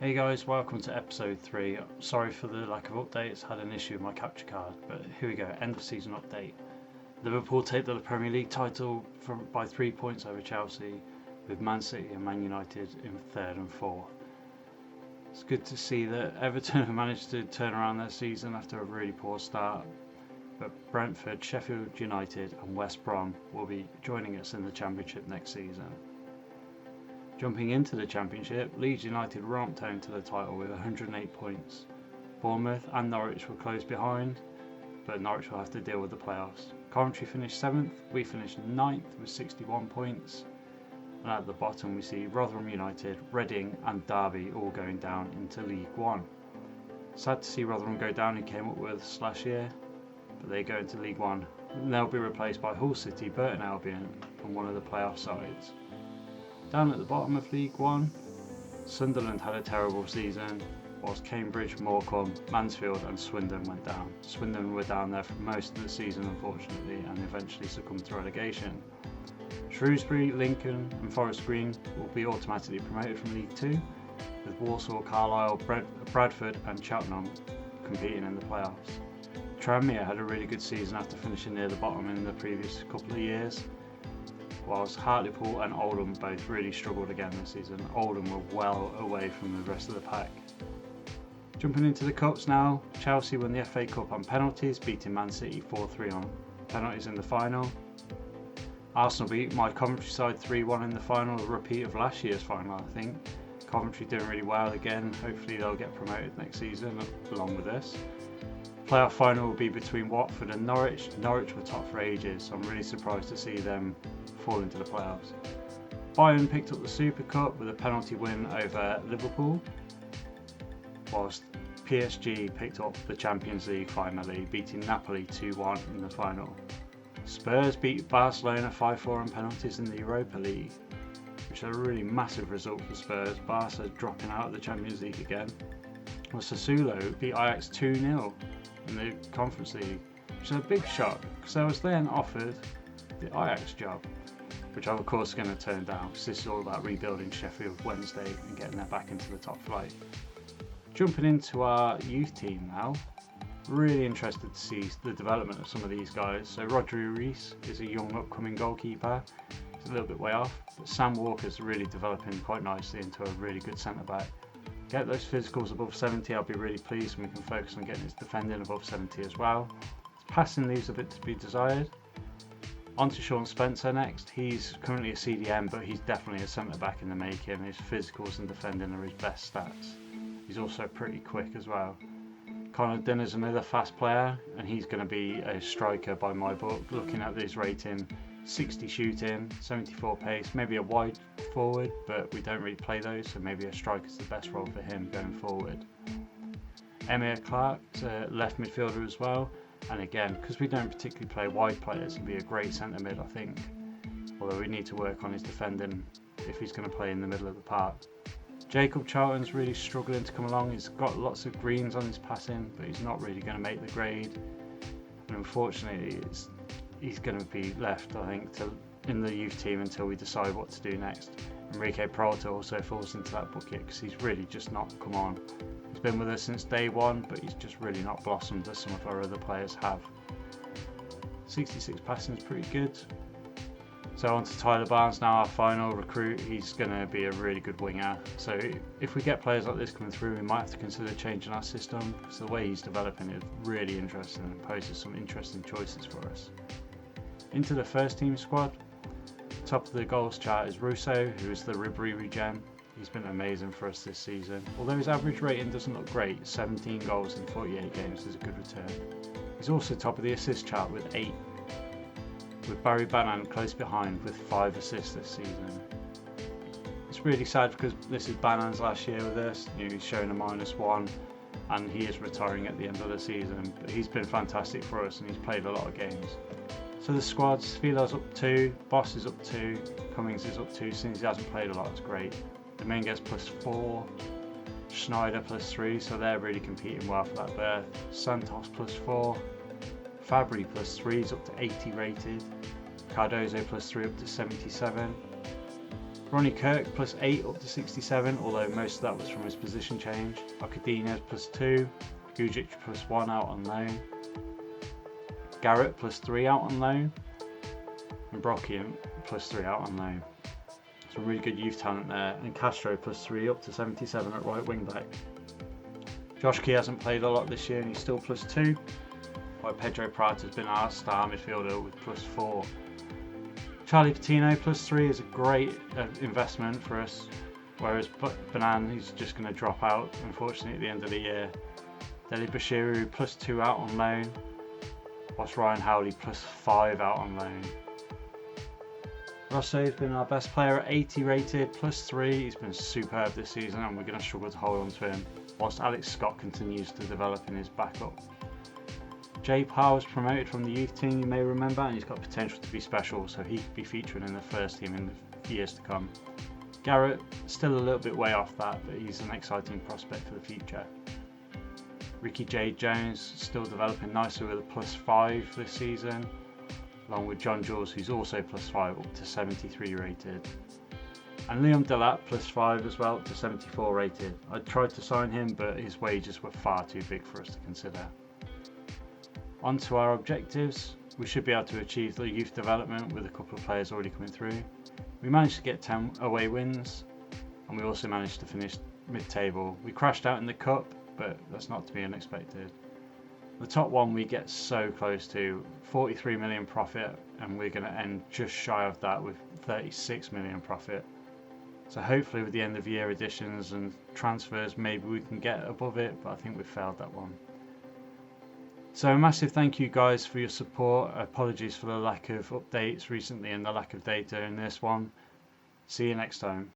Hey guys, welcome to episode 3. Sorry for the lack of updates, had an issue with my capture card, but here we go, end of season update. Liverpool take the Premier League title by 3 points over Chelsea, with Man City and Man United in 3rd and 4th. It's good to see that Everton have managed to turn around their season after a really poor start, but Brentford, Sheffield United and West Brom will be joining us in the Championship next season. Jumping into the Championship, Leeds United ramped home to the title with 108 points. Bournemouth and Norwich were close behind, but Norwich will have to deal with the playoffs. Coventry finished 7th, we finished 9th with 61 points. And at the bottom we see Rotherham United, Reading and Derby all going down into League One. Sad to see Rotherham go down, who came up with us last year, but they go into League One. And they'll be replaced by Hull City, Burton Albion and one of the playoff sides. Down at the bottom of League One, Sunderland had a terrible season, whilst Cambridge, Morecambe, Mansfield and Swindon went down. Swindon were down there for most of the season unfortunately and eventually succumbed to relegation. Shrewsbury, Lincoln and Forest Green will be automatically promoted from League 2, with Walsall, Carlisle, Bradford and Cheltenham competing in the playoffs. Tranmere had a really good season after finishing near the bottom in the previous couple of years, whilst Hartlepool and Oldham both really struggled again this season. Oldham were well away from the rest of the pack. Jumping into the cups now, Chelsea won the FA Cup on penalties, beating Man City 4-3 on penalties in the final. Arsenal beat my Coventry side 3-1 in the final, a repeat of last year's final I think. Coventry doing really well again, hopefully they'll get promoted next season along with us. Playoff final will be between Watford and Norwich. Norwich were top for ages, so I'm really surprised to see them fall into the playoffs. Bayern picked up the Super Cup with a penalty win over Liverpool, whilst PSG picked up the Champions League finally, beating Napoli 2-1 in the final. Spurs beat Barcelona 5-4 on penalties in the Europa League, which is a really massive result for Spurs. Barca dropping out of the Champions League again. Well, Sassuolo beat Ajax 2-0 in the Conference League, which is a big shock because I was then offered the Ajax job, which I'm of course going to turn down because this is all about rebuilding Sheffield Wednesday and getting them back into the top flight. Jumping into our youth team now, really interested to see the development of some of these guys. So Rodri Reese is a young upcoming goalkeeper, he's a little bit way off, but Sam Walker's really developing quite nicely into a really good centre back. Get those physicals above 70, I'll be really pleased, and we can focus on getting his defending above 70 as well. His passing leaves a bit to be desired. On to Sean Spencer next. He's currently a CDM, but he's definitely a centre back in the making. His physicals and defending are his best stats. He's also pretty quick as well. Connor Dinner's another fast player, and he's going to be a striker by my book. Looking at this rating, 60 shooting, 74 pace, maybe a wide forward, but we don't really play those, so maybe a striker's the best role for him going forward. Emir Clark's a left midfielder as well, and again, because we don't particularly play wide players, he'll be a great centre mid I think, although we need to work on his defending if he's going to play in the middle of the park. Jacob Charlton's really struggling to come along. He's got lots of greens on his passing, but he's not really going to make the grade, and unfortunately he's going to be left I think in the youth team until we decide what to do next. Enrique Peralta also falls into that bucket because he's really just not come on. He's been with us since day one, but he's just really not blossomed as some of our other players have. 66 passing is pretty good. So on to Tyler Barnes now, our final recruit. He's going to be a really good winger. So if we get players like this coming through, we might have to consider changing our system because the way he's developing is really interesting and poses some interesting choices for us. Into the first team squad. Top of the goals chart is Russo, who is the Ribery gem. He's been amazing for us this season. Although his average rating doesn't look great, 17 goals in 48 games is a good return. He's also top of the assist chart with 8, with Barry Bannan close behind with 5 assists this season. It's really sad because this is Bannan's last year with us. He's showing a -1 and he is retiring at the end of the season, but he's been fantastic for us and he's played a lot of games. So the squads, Fila's up 2, Boss is up 2, Cummings is up 2 since he hasn't played a lot, it's great. Dominguez +4, Schneider +3, so they're really competing well for that berth. Santos +4, Fabry +3 is up to 80 rated, Cardozo +3 up to 77. Ronnie Kirk plus 8 up to 67, although most of that was from his position change. Akadinez plus 2, Gujic plus 1 out on loan, Garrett plus 3 out on loan, and Brockian plus 3 out on loan. Some really good youth talent there, and Castro plus 3 up to 77 at right wing back. Josh Key hasn't played a lot this year and he's still plus 2, while Pedro Prat has been our star midfielder with plus 4. Charlie Patino plus 3 is a great investment for us, whereas Banan, he's just going to drop out unfortunately at the end of the year. Deli Bashiru plus 2 out on loan, whilst Ryan Howley plus 5 out on loan. Rosso has been our best player at 80 rated, plus 3. He's been superb this season and we're going to struggle to hold on to him, whilst Alex Scott continues to develop in his backup. Jay Parr was promoted from the youth team, you may remember, and he's got potential to be special, so he could be featuring in the first team in the years to come. Garrett, still a little bit way off that, but he's an exciting prospect for the future. Ricky J. Jones still developing nicely with a plus 5 this season, along with John Jules, who's also plus 5 up to 73 rated. And Liam Delat plus 5 as well up to 74 rated. I tried to sign him, but his wages were far too big for us to consider. On to our objectives. We should be able to achieve the youth development with a couple of players already coming through. We managed to get 10 away wins, and we also managed to finish mid-table. We crashed out in the cup, but that's not to be unexpected. The top one we get so close to, 43 million profit, and we're going to end just shy of that with 36 million profit. So hopefully with the end of year additions and transfers maybe we can get above it, but I think we've failed that one. So a massive thank you guys for your support. Apologies for the lack of updates recently and the lack of data in this one. See you next time.